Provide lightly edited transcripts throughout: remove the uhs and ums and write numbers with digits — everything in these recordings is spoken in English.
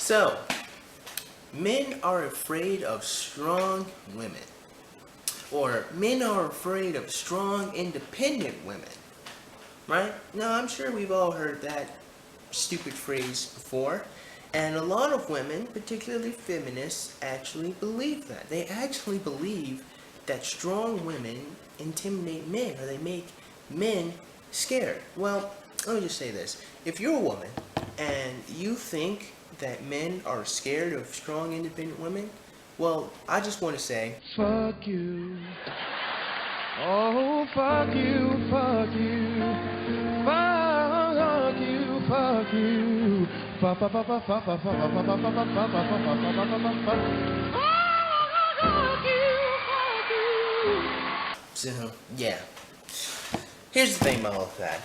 So, men are afraid of strong women. Or men are afraid of strong, independent women. Right? Now, I'm sure we've all heard that stupid phrase before. And a lot of women, particularly feminists, actually believe that. They actually believe that strong women intimidate men, or they make men scared. Well, let me just say this. If you're a woman and you think that men are scared of strong, independent women, well, I just want to say, fuck you. Oh, fuck you, fuck you. Fuck you, fuck you. Fuck, fuck, fuck, fuck, fuck, fuck, fuck, fuck, fuck, fuck, fuck, fuck, fuck, fuck, fuck, so, yeah. Here's the thing about all of that.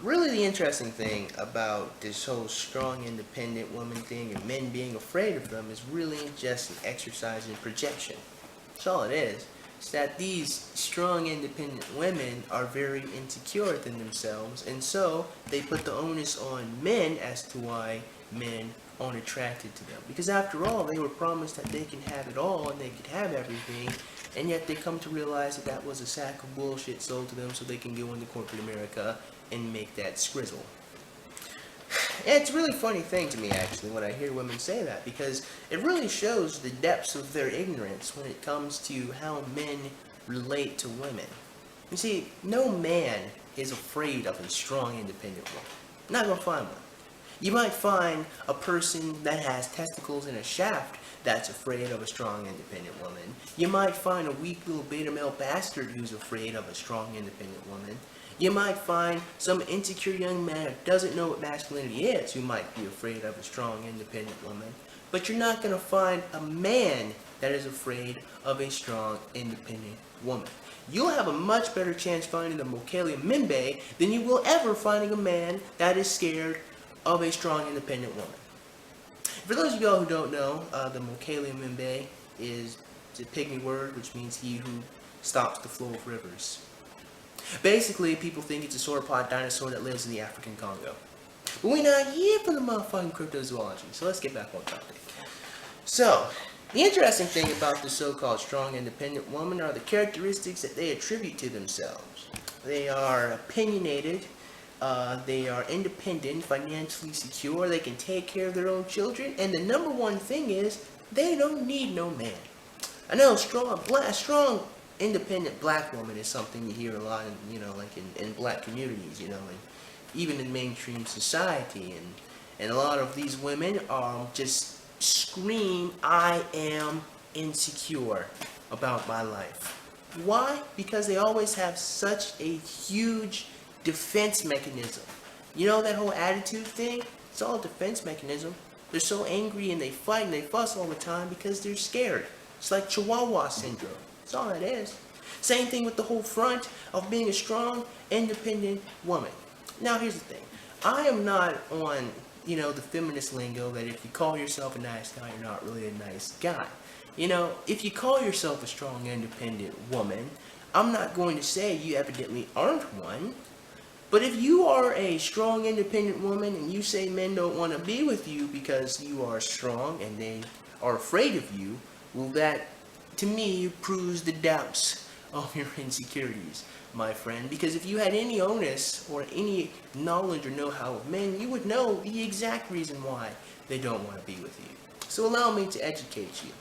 Really the interesting thing about this whole strong, independent woman thing and men being afraid of them is really just an exercise in projection. That's all it is. It's that these strong, independent women are very insecure within themselves, and so they put the onus on men as to why men aren't attracted to them. Because after all, they were promised that they can have it all and they could have everything, and yet they come to realize that that was a sack of bullshit sold to them so they can go into corporate America and make that scrizzle. And it's a really funny thing to me, actually, when I hear women say that, because it really shows the depths of their ignorance when it comes to how men relate to women. You see, no man is afraid of a strong, independent woman. Not gonna find one. You might find a person that has testicles in a shaft that's afraid of a strong, independent woman. You might find a weak little beta male bastard who's afraid of a strong, independent woman. You might find some insecure young man who doesn't know what masculinity is who might be afraid of a strong, independent woman. But you're not going to find a man that is afraid of a strong, independent woman. You'll have a much better chance finding a Mokele Mimbe than you will ever finding a man that is scared of a strong, independent woman. For those of y'all who don't know, the Mokele Mimbe is a pygmy word which means he who stops the flow of rivers. Basically, people think it's a sauropod dinosaur that lives in the African Congo. But we're not here for the motherfucking cryptozoology, so let's get back on topic. So, the interesting thing about the so-called strong, independent woman are the characteristics that they attribute to themselves. They are opinionated, they are independent, financially secure, they can take care of their own children, and the number one thing is, they don't need no man. I know strong, independent black woman is something you hear a lot in, like in black communities, and even in mainstream society, and a lot of these women just scream, I am insecure about my life. Why? Because they always have such a huge defense mechanism. You know that whole attitude thing? It's all a defense mechanism. They're so angry and they fight and they fuss all the time because they're scared. It's like Chihuahua syndrome. That's all it is. Same thing with the whole front of being a strong, independent woman. Now here's the thing. I am not on, the feminist lingo that if you call yourself a nice guy, you're not really a nice guy. If you call yourself a strong, independent woman, I'm not going to say you evidently aren't one. But if you are a strong, independent woman and you say men don't want to be with you because you are strong and they are afraid of you, well, that, to me, proves the doubts of your insecurities, my friend. Because if you had any onus or any knowledge or know-how of men, you would know the exact reason why they don't want to be with you. So allow me to educate you.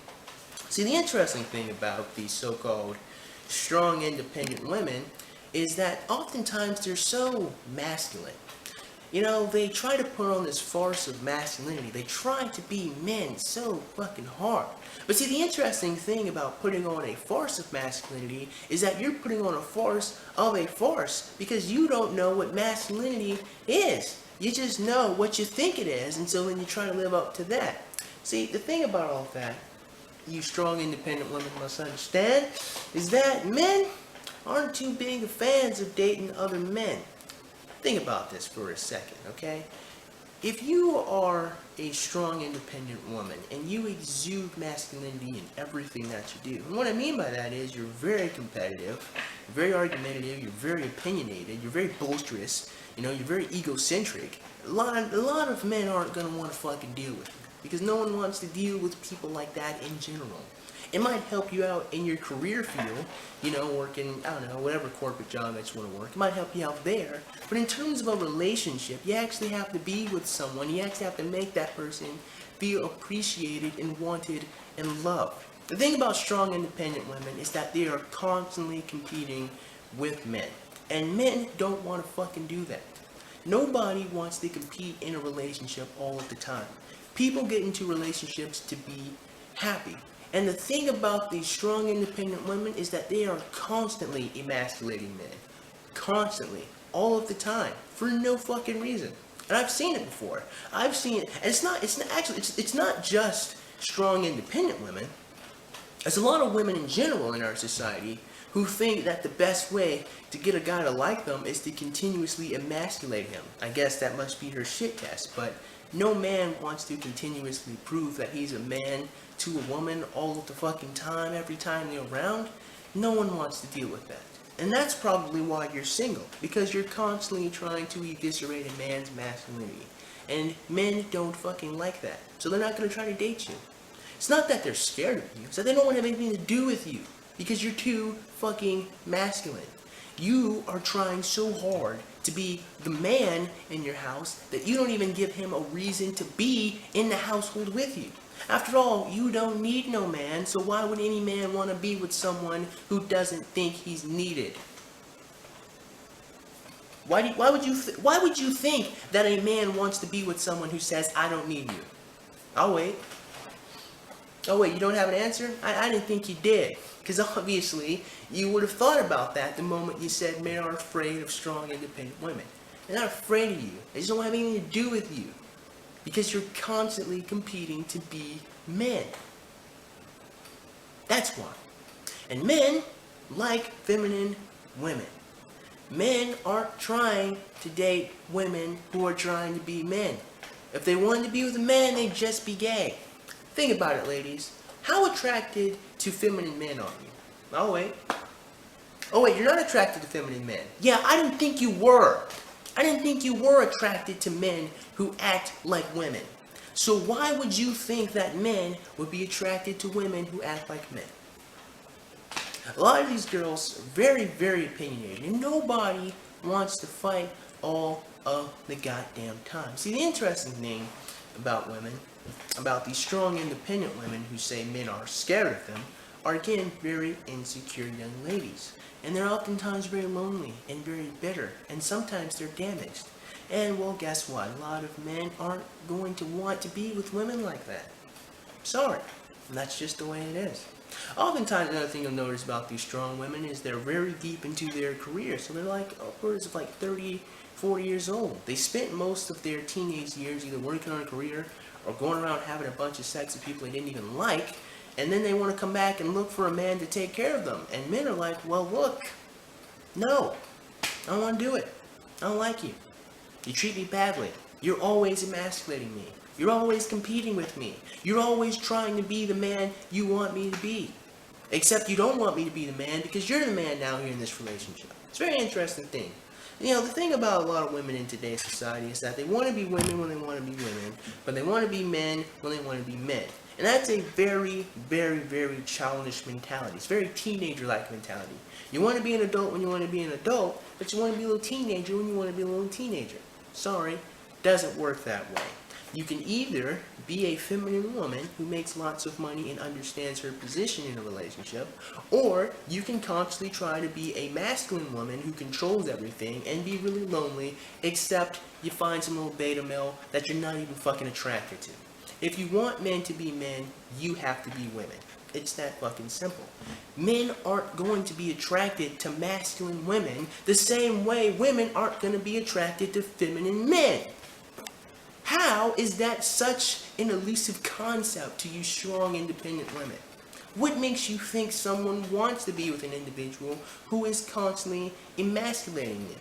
See, the interesting thing about these so-called strong, independent women is that oftentimes they're so masculine. They try to put on this farce of masculinity. They try to be men so fucking hard. But see, the interesting thing about putting on a farce of masculinity is that you're putting on a farce of a farce because you don't know what masculinity is. You just know what you think it is, and so then you try to live up to that. See, the thing about all that, you strong, independent women must understand, is that men aren't too big of fans of dating other men. Think about this for a second, okay? If you are a strong, independent woman, and you exude masculinity in everything that you do. And what I mean by that is you're very competitive, very argumentative, you're very opinionated, you're very boisterous, you're very egocentric. A lot of men aren't going to want to fucking deal with you, because no one wants to deal with people like that in general. It might help you out in your career field, working, I don't know, whatever corporate job that you want to work. It might help you out there. But in terms of a relationship, you actually have to be with someone. You actually have to make that person feel appreciated and wanted and loved. The thing about strong, independent women is that they are constantly competing with men. And men don't want to fucking do that. Nobody wants to compete in a relationship all of the time. People get into relationships to be happy. And the thing about these strong, independent women is that they are constantly emasculating men. Constantly. All of the time. For no fucking reason. And I've seen it before. I've seen it. And it's not just strong, independent women. There's a lot of women in general in our society who think that the best way to get a guy to like them is to continuously emasculate him. I guess that must be her shit test, but no man wants to continuously prove that he's a man to a woman all of the fucking time, every time they're around. No one wants to deal with that. And that's probably why you're single, because you're constantly trying to eviscerate a man's masculinity. And men don't fucking like that, so they're not going to try to date you. It's not that they're scared of you, it's that they don't want to have anything to do with you, because you're too fucking masculine. You are trying so hard to be the man in your house that you don't even give him a reason to be in the household with you. After all, you don't need no man, so why would any man want to be with someone who doesn't think he's needed? Why would you think that a man wants to be with someone who says, I don't need you? I'll wait. Oh wait, you don't have an answer? I didn't think you did. Because obviously, you would have thought about that the moment you said men are afraid of strong, independent women. They're not afraid of you. They just don't have anything to do with you. Because you're constantly competing to be men. That's why. And men like feminine women. Men aren't trying to date women who are trying to be men. If they wanted to be with a man, they'd just be gay. Think about it, ladies. How attracted to feminine men are you? Oh wait, you're not attracted to feminine men. Yeah, I didn't think you were. I didn't think you were attracted to men who act like women. So why would you think that men would be attracted to women who act like men? A lot of these girls are very, very opinionated, and nobody wants to fight all of the goddamn time. See, the interesting thing about women, about these strong, independent women who say men are scared of them, are again very insecure young ladies. And they're oftentimes very lonely and very bitter, and sometimes they're damaged. And well, guess what? A lot of men aren't going to want to be with women like that. Sorry. And that's just the way it is. Oftentimes, another thing you'll notice about these strong women is they're very deep into their career. So they're like upwards of 30, 40 years old. They spent most of their teenage years either working on a career or going around having a bunch of sex with people they didn't even like. And then they want to come back and look for a man to take care of them. And men are like, well, look, no, I don't want to do it. I don't like you. You treat me badly. You're always emasculating me. You're always competing with me. You're always trying to be the man you want me to be. Except you don't want me to be the man because you're the man now here in this relationship. It's a very interesting thing. The thing about a lot of women in today's society is that they want to be women when they want to be women, but they want to be men when they want to be men. And that's a very, very, very childish mentality. It's very teenager-like mentality. You want to be an adult when you want to be an adult, but you want to be a little teenager when you want to be a little teenager. Sorry, doesn't work that way. You can either be a feminine woman who makes lots of money and understands her position in a relationship, or you can constantly try to be a masculine woman who controls everything and be really lonely, except you find some little beta male that you're not even fucking attracted to. If you want men to be men, you have to be women. It's that fucking simple. Men aren't going to be attracted to masculine women the same way women aren't going to be attracted to feminine men. How is that such an elusive concept to you strong, independent women? What makes you think someone wants to be with an individual who is constantly emasculating them?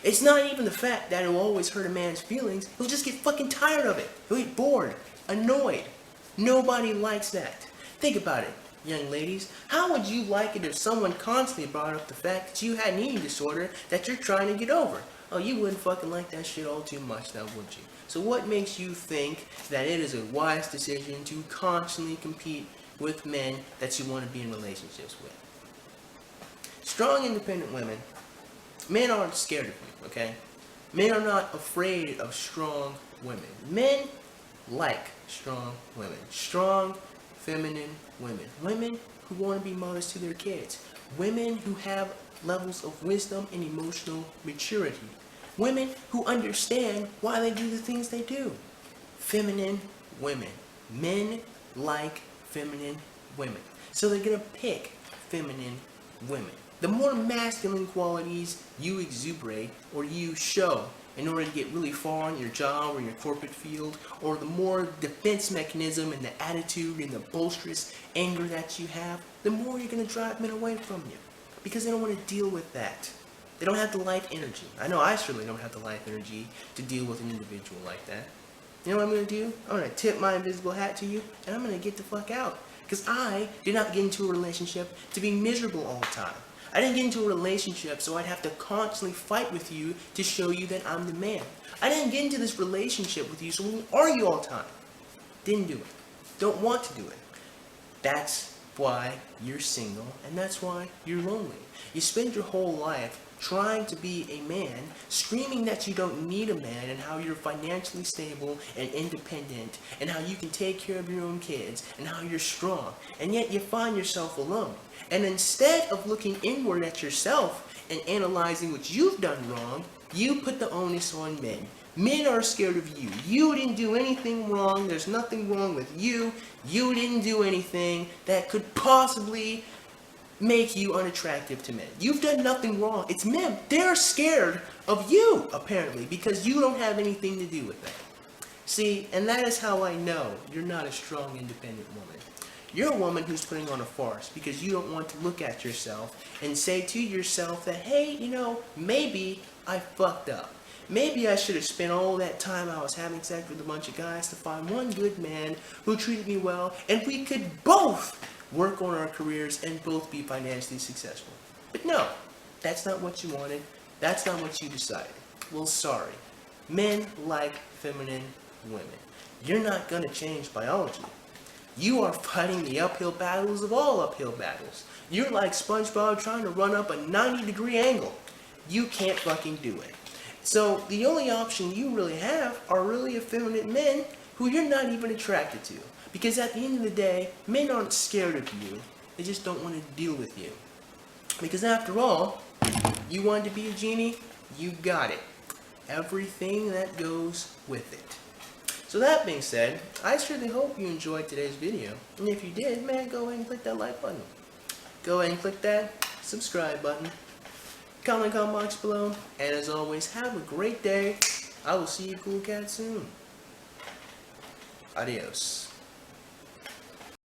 It's not even the fact that it'll always hurt a man's feelings. He'll just get fucking tired of it. He'll get bored, annoyed. Nobody likes that. Think about it, young ladies. How would you like it if someone constantly brought up the fact that you had an eating disorder that you're trying to get over? Oh, you wouldn't fucking like that shit all too much now, would you? So what makes you think that it is a wise decision to constantly compete with men that you want to be in relationships with? Strong, independent women, men aren't scared of you, okay? Men are not afraid of strong women. Men like strong women. Strong, feminine women. Women who want to be mothers to their kids. Women who have levels of wisdom and emotional maturity. Women who understand why they do the things they do. Feminine women. Men like feminine women. So they're going to pick feminine women. The more masculine qualities you exuberate or you show in order to get really far in your job or your corporate field, or the more defense mechanism and the attitude and the boisterous anger that you have, the more you're going to drive men away from you. Because they don't want to deal with that. They don't have the life energy. I know I certainly don't have the life energy to deal with an individual like that. You know what I'm going to do? I'm going to tip my invisible hat to you, and I'm going to get the fuck out. Because I did not get into a relationship to be miserable all the time. I didn't get into a relationship so I'd have to constantly fight with you to show you that I'm the man. I didn't get into this relationship with you so we can argue all the time. Didn't do it. Don't want to do it. That's why you're single, and that's why you're lonely. You spend your whole life trying to be a man, screaming that you don't need a man, and how you're financially stable and independent, and how you can take care of your own kids, and how you're strong, and yet you find yourself alone. And instead of looking inward at yourself and analyzing what you've done wrong, you put the onus on men. Men are scared of you. You didn't do anything wrong. There's nothing wrong with you. You didn't do anything that could possibly make you unattractive to men. You've done nothing wrong. It's men. They're scared of you, apparently, because you don't have anything to do with that. See, and that is how I know you're not a strong, independent woman. You're a woman who's putting on a farce because you don't want to look at yourself and say to yourself that, hey, you know, maybe I fucked up. Maybe I should have spent all that time I was having sex with a bunch of guys to find one good man who treated me well, and we could both work on our careers and both be financially successful. But no, that's not what you wanted. That's not what you decided. Well, sorry. Men like feminine women. You're not going to change biology. You are fighting the uphill battles of all uphill battles. You're like SpongeBob trying to run up a 90-degree angle. You can't fucking do it. So the only option you really have are really effeminate men who you're not even attracted to. Because at the end of the day, men aren't scared of you. They just don't want to deal with you. Because after all, you wanted to be a genie, you got it. Everything that goes with it. So that being said, I certainly hope you enjoyed today's video. And if you did, man, go ahead and click that like button. Go ahead and click that subscribe button. Comment box below. And as always, have a great day. I will see you cool cats soon. Adios.